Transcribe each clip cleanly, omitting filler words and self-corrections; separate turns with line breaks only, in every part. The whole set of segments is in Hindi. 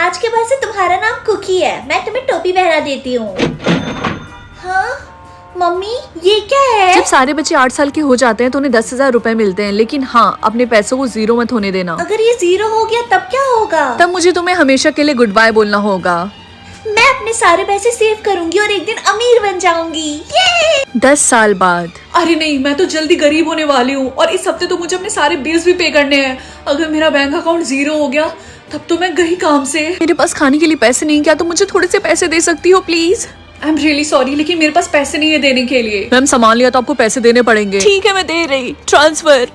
आज के बाद से तुम्हारा नाम कुकी है, मैं तुम्हें टोपी पहना देती हूँ। हाँ मम्मी ये क्या है?
जब सारे बच्चे 8 साल के हो जाते हैं तो उन्हें 10,000 रुपए मिलते हैं, लेकिन हाँ अपने पैसों को जीरो मत होने देना।
अगर ये जीरो हो गया तब क्या होगा?
तब मुझे तुम्हें हमेशा के लिए गुड बाय बोलना होगा।
मैं अपने सारे पैसे सेव करूंगी और एक दिन अमीर बन जाऊंगी। ये
10 साल बाद।
अरे नहीं, मैं तो जल्दी गरीब होने वाली हूँ और इस हफ्ते तो मुझे अपने सारे बिल्स भी पे करने हैं। अगर मेरा बैंक अकाउंट जीरो हो गया तब तो मैं गई काम से।
मेरे पास खाने के लिए पैसे नहीं, क्या तुम मुझे थोड़े से पैसे दे सकती हो please?
I am really sorry, लेकिन मेरे पास पैसे नहीं है देने के लिए।
मैम सामान लिया तो आपको पैसे देने पड़ेंगे। ठीक है मैं दे रही, ट्रांसफर।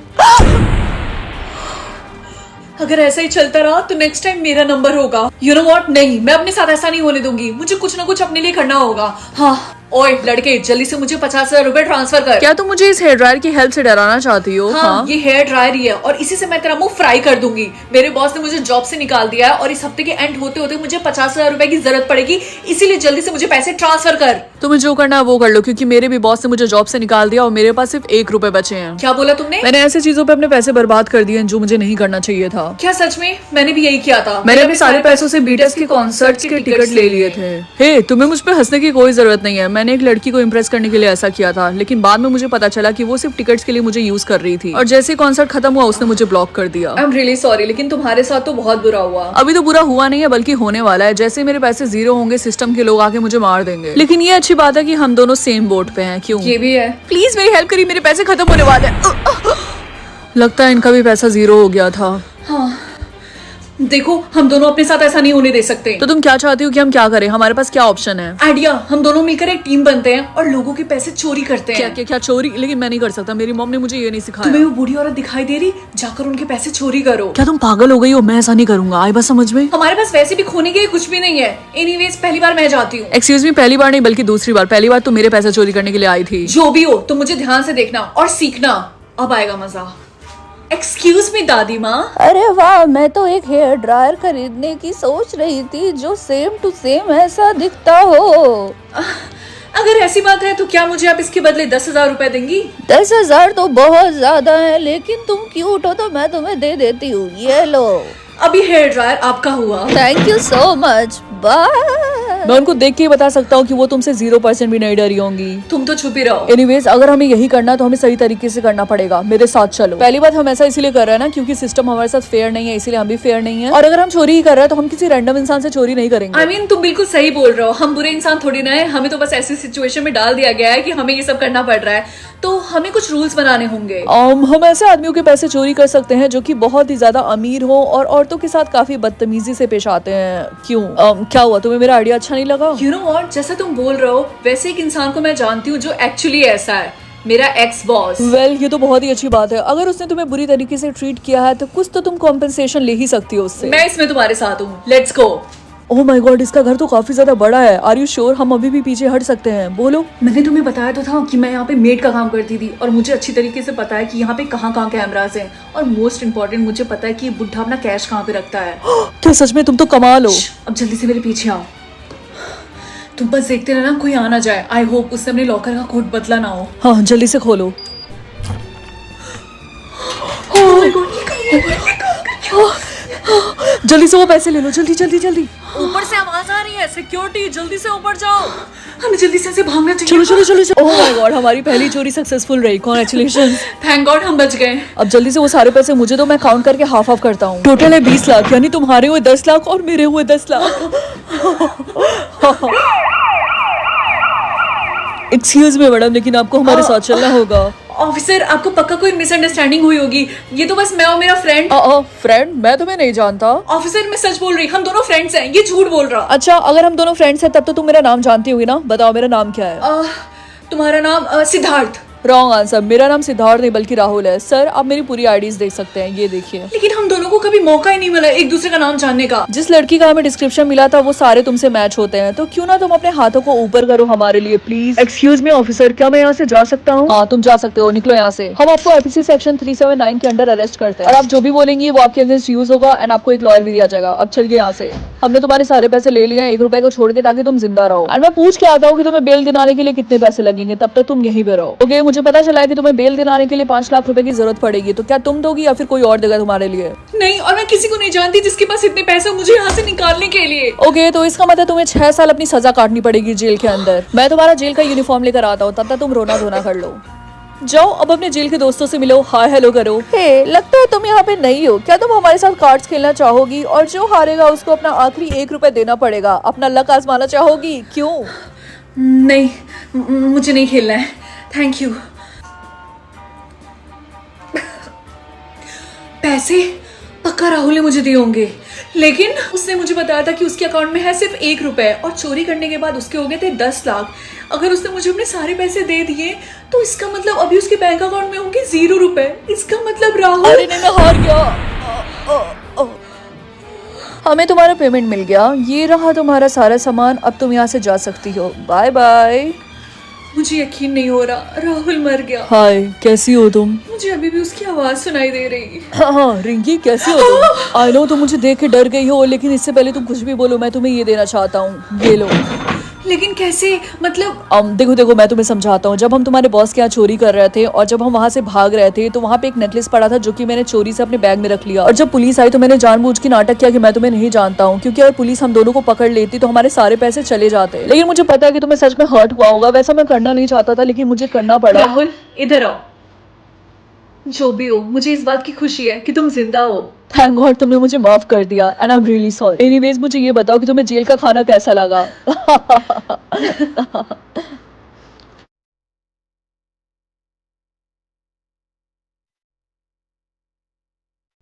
अगर ऐसा ही चलता रहा तो नेक्स्ट टाइम मेरा नंबर होगा। यू नो व्हाट, नहीं मैं अपने साथ ऐसा नहीं होने दूंगी। मुझे कुछ ना कुछ अपने लिए करना होगा। हाँ ओए लड़के, जल्दी से मुझे 50,000 रुपए ट्रांसफर कर।
क्या तुम मुझे इस हेयर ड्रायर की हेल्प से डराना चाहती हो?
हाँ, ये हेयर ड्रायर ही है और इसी से मैं तेरा मुंह फ्राई कर दूंगी। मेरे बॉस ने मुझे जॉब से निकाल दिया है और इस हफ्ते के एंड होते होते मुझे 50,000 रुपए की जरूरत पड़ेगी, इसीलिए जल्दी से मुझे पैसे ट्रांसफर कर।
तुम्हें जो करना है वो कर लो, क्योंकि मेरे भी बॉस ने मुझे जॉब से निकाल दिया और मेरे पास सिर्फ 1 रुपए बचे हैं।
क्या बोला तुमने?
मैंने ऐसी चीजों पे अपने पैसे बर्बाद कर दिए जो मुझे नहीं करना चाहिए था।
क्या सच में? मैंने भी यही किया था।
मैंने अपने सारे पैसों से बीटीएस के कॉन्सर्ट्स के टिकट ले लिए थे। हे, तुम्हें मुझ पे हंसने की कोई जरूरत नहीं है। मैंने एक लड़की को इम्प्रेस करने के लिए ऐसा किया था, लेकिन बाद में मुझे पता चला कि वो सिर्फ टिकट्स के लिए मुझे यूज कर रही थी और जैसे कॉन्सर्ट खत्म हुआ उसने मुझे ब्लॉक कर दिया।
आई एम रियली सॉरी, लेकिन तुम्हारे साथ तो बहुत बुरा हुआ।
अभी तो बुरा हुआ नहीं है बल्कि होने वाला है। जैसे मेरे पैसे जीरो होंगे सिस्टम के लोग आके मुझे मार देंगे। लेकिन ये अच्छी बात है कि हम दोनों सेम बोट पे हैं। क्यों?
ये भी है।
प्लीज मेरी हेल्प करिए, मेरे पैसे खत्म होने वाले हैं। लगता है इनका भी पैसा जीरो हो गया था।
हाँ देखो, हम दोनों अपने साथ ऐसा नहीं होने दे सकते।
तो तुम क्या चाहती हो कि हम क्या करें? हमारे पास क्या ऑप्शन है?
आइडिया, हम दोनों मिलकर एक टीम बनते हैं और लोगों के पैसे चोरी करते हैं।
क्या चोरी? लेकिन मैं नहीं कर सकता, मेरी मॉम ने मुझे ये नहीं सिखाया।
तुम्हें वो बूढ़ी औरत दिखाई दे रही? जाकर उनके पैसे चोरी करो।
क्या तुम पागल हो गई हो? मैं ऐसा नहीं करूंगा, आई बस समझ में।
हमारे पास वैसे भी खोने के लिए कुछ भी नहीं है। एनीवेज पहली बार मैं जाती हूँ।
एक्सक्यूज मी, पहली बार नहीं बल्कि दूसरी बार। पहली बार तो मेरे पैसे चोरी करने के लिए आई थी।
जो भी हो तो मुझे ध्यान से देखना और सीखना, अब आएगा मजा। एक्सक्यूज मी दादी माँ।
अरे वाह, मैं तो एक हेयर ड्रायर खरीदने की सोच रही थी जो सेम टू सेम ऐसा दिखता हो।
अगर ऐसी बात है तो क्या मुझे आप इसके बदले 10,000 रुपए देंगी?
10,000 तो बहुत ज्यादा है, लेकिन तुम क्यूट हो तो मैं तुम्हें दे देती हूँ। ये लो।
अभी हेयर ड्रायर आपका हुआ।
Thank you so much, bye.
मैं उनको देख के ही बता सकता हूँ कि वो तुमसे 0% भी नहीं डरी होंगी।
तुम तो छुपी रहो।
एनीवेज, अगर हमें यही करना है तो हमें सही तरीके से करना पड़ेगा। मेरे साथ चलो। पहली बात, हम ऐसा इसीलिए कर रहे हैं ना क्योंकि सिस्टम हमारे साथ फेयर नहीं है, इसीलिए हम भी फेयर नहीं है। और अगर हम चोरी ही कर रहे हैं तो हम किसी रैंडम इंसान से चोरी नहीं करेंगे।
I mean, तुम बिल्कुल सही बोल रहे हो। हम बुरे इंसान थोड़ी ना है। हमें तो बस ऐसी सिचुएशन में डाल दिया गया है कि हमें ये सब करना पड़ रहा है, तो हमें कुछ रूल्स बनाने होंगे।
हम ऐसे आदमियों के पैसे चोरी कर सकते हैं जो कि बहुत ही ज्यादा अमीर हो और औरतों के साथ काफी बदतमीजी से पेश आते हैं। क्यों? क्या हुआ? तुम्हें मेरा आइडिया अच्छा नहीं लगा?
You know what? जैसा तुम बोल रहे हो वैसे एक इंसान को मैं जानती हूँ जो एक्चुअली ऐसा है, मेरा एक्स बॉस।
वेल, ये तो बहुत ही अच्छी बात है। अगर उसने तुम्हें बुरी तरीके से ट्रीट किया है तो कुछ तो तुम कॉम्पेंसेशन ले ही सकती हो उससे।
मैं इसमें तुम्हारे साथ हूँ, let's go.
Oh my God, इसका घर तो काफी ज्यादा बड़ा है। Are you sure? हम अभी भी पीछे हट सकते हैं। बोलो।
मैंने तुम्हें बताया तो था कि मैं यहाँ पे मेड का काम करती थी और मुझे अच्छी तरीके से पता है कि यहाँ पे कहाँ कहाँ कैमरास हैं और मोस्ट इम्पोर्टेंट मुझे पता है कि ये बुढ़ा अपना कैश कहाँ पे रखता है।
क्या सच में? तुम तो कमाल हो।
अब जल्दी से मेरे पीछे आओ। तुम बस देखते रहना कोई आ ना जाए। आई होप उससे अपने लॉकर का कोड बदला ना हो।
हाँ, जल्दी से खोलो। जल्दी से वो पैसे ले लो, जल्दी जल्दी जल्दी।
ऊपर से आवाज आ रही है, सिक्योरिटी जल्दी से ऊपर जाओ। हमें जल्दी से भागना चाहिए।
चलो चलो चलो चलो। ओह माय गॉड, हमारी पहली चोरी सक्सेसफुल रही। कांग्रेचुलेशंस।
थैंक गॉड हम बच गए।
अब जल्दी से वो सारे पैसे मुझे दो, मैं काउंट करके हाफ हाफ करता हूँ। टोटल है 20 लाख, यानी तुम्हारे हुए 10 लाख और मेरे हुए 10 लाख। एक्सक्यूज मी मैडम, लेकिन आपको हमारे साथ चलना होगा।
ऑफिसर, आपको पक्का कोई मिसअंडरस्टैंडिंग हुई होगी। ये तो बस मैं और मेरा फ्रेंड।
फ्रेंड? मैं तुम्हें नहीं जानता।
ऑफिसर, मैं सच बोल रही, हम दोनों फ्रेंड्स हैं, ये झूठ बोल रहा।
अच्छा, अगर हम दोनों फ्रेंड्स हैं तब तो तुम मेरा नाम जानती होगी ना? बताओ मेरा नाम क्या है?
तुम्हारा नाम सिद्धार्थ।
Wrong answer. मेरा नाम सिद्धार्थ नहीं बल्कि राहुल है। सर, आप मेरी पूरी आईडीज देख सकते हैं, ये देखिए।
लेकिन हम दोनों को कभी मौका ही नहीं मिला एक दूसरे का नाम जानने का।
जिस लड़की का हमें डिस्क्रिप्शन मिला था वो सारे तुमसे मैच होते हैं, तो क्यों ना तुम अपने हाथों को ऊपर करो हमारे लिए प्लीज। एक्सक्यूज मी ऑफिसर, क्या मैं यहाँ से जा सकता हूँ? हाँ, तुम जा सकते हो, निकलो यहाँ से। हम आपको आईपीसी सेक्शन 379 के अंडर अरेस्ट करते हैं और आप जो भी बोलेंगी वो आपके अगेंस्ट यूज होगा एंड आपको एक लॉयर भी दिया जाएगा। अब चलिए यहाँ से। हमने तुम्हारे सारे पैसे ले लिए हैं, 1 रुपए को छोड़ के, ताकि तुम जिंदा रहो। और मैं पूछ के आता हूँ कि तुम्हें बेल दिलाने के लिए कितने पैसे लगेंगे, तब तक तुम यहीं पे रहो। ओके, मुझे पता चला है कि तुम्हें बेल दिलाने के लिए 5 लाख रुपए की जरूरत पड़ेगी, तो क्या तुम दोगी या फिर कोई और देगा तुम्हारे लिए?
नहीं, और मैं किसी को नहीं जानती जिसके पास इतने पैसे हो मुझे यहाँ से निकालने के लिए।
ओके, तो इसका मतलब तुम्हें 6 साल अपनी सजा काटनी पड़ेगी जेल के अंदर। मैं तुम्हारा जेल का यूनिफॉर्म लेकर आता हूँ, तब तक तुम रोना धोना कर लो। जाओ अब अपने जेल के दोस्तों से मिलो, हाय हेलो करो।
हे, लगता है तुम यहाँ पे नहीं हो। क्या तुम हमारे साथ कार्ड्स खेलना चाहोगी? और जो हारेगा उसको अपना आखिरी 1 रुपए देना पड़ेगा। अपना लक आजमाना चाहोगी? क्यों?
नहीं, मुझे नहीं खेलना है, थैंक यू। पैसे पक्का राहुल ने मुझे दिए होंगे, लेकिन उसने मुझे बताया था कि उसके अकाउंट में है सिर्फ 1 रुपए और चोरी करने के बाद उसके हो गए थे 10 लाख। अगर उसने मुझे अपने सारे पैसे दे दिए तो इसका मतलब अभी उसके बैंक अकाउंट में होंगे 0 रुपए। इसका मतलब राहुल।
अरे नहीं, मैं हार गया। हमें तुम्हारा पेमेंट मिल गया, ये रहा तुम्हारा सारा सामान, अब तुम यहाँ से जा सकती हो, बाय बाय।
मुझे यकीन नहीं हो रहा, राहुल मर गया।
हाय, कैसी हो तुम?
मुझे अभी भी उसकी आवाज सुनाई दे रही।
हाँ रिंकी, कैसी हो तुम? आई नो तुम मुझे देख के डर गई हो, लेकिन इससे पहले तुम कुछ भी बोलो, मैं तुम्हें ये देना चाहता हूँ, ये लो।
लेकिन कैसे, मतलब?
देखो देखो, मैं तुम्हें समझाता हूँ। जब हम तुम्हारे बॉस के यहाँ चोरी कर रहे थे और जब हम वहाँ से भाग रहे थे तो वहाँ पे एक नेकलेस पड़ा था जो कि मैंने चोरी से अपने बैग में रख लिया। और जब पुलिस आई तो मैंने जानबूझ के नाटक किया कि मैं तुम्हें नहीं जानता हूँ, क्योंकि अगर पुलिस हम दोनों को पकड़ लेती तो हमारे सारे पैसे चले जाते। लेकिन मुझे पता है कि तुम्हें सच में हर्ट हुआ होगा, वैसा मैं करना नहीं चाहता था लेकिन मुझे करना पड़ा।
राहुल इधर आओ। जो भी हो, मुझे इस बात की खुशी है कि तुम जिंदा हो।
थैंक गॉड तुमने मुझे माफ कर दिया, and I am really sorry. Anyways मुझे ये बताओ कि तुम्हें जेल का खाना कैसा लगा?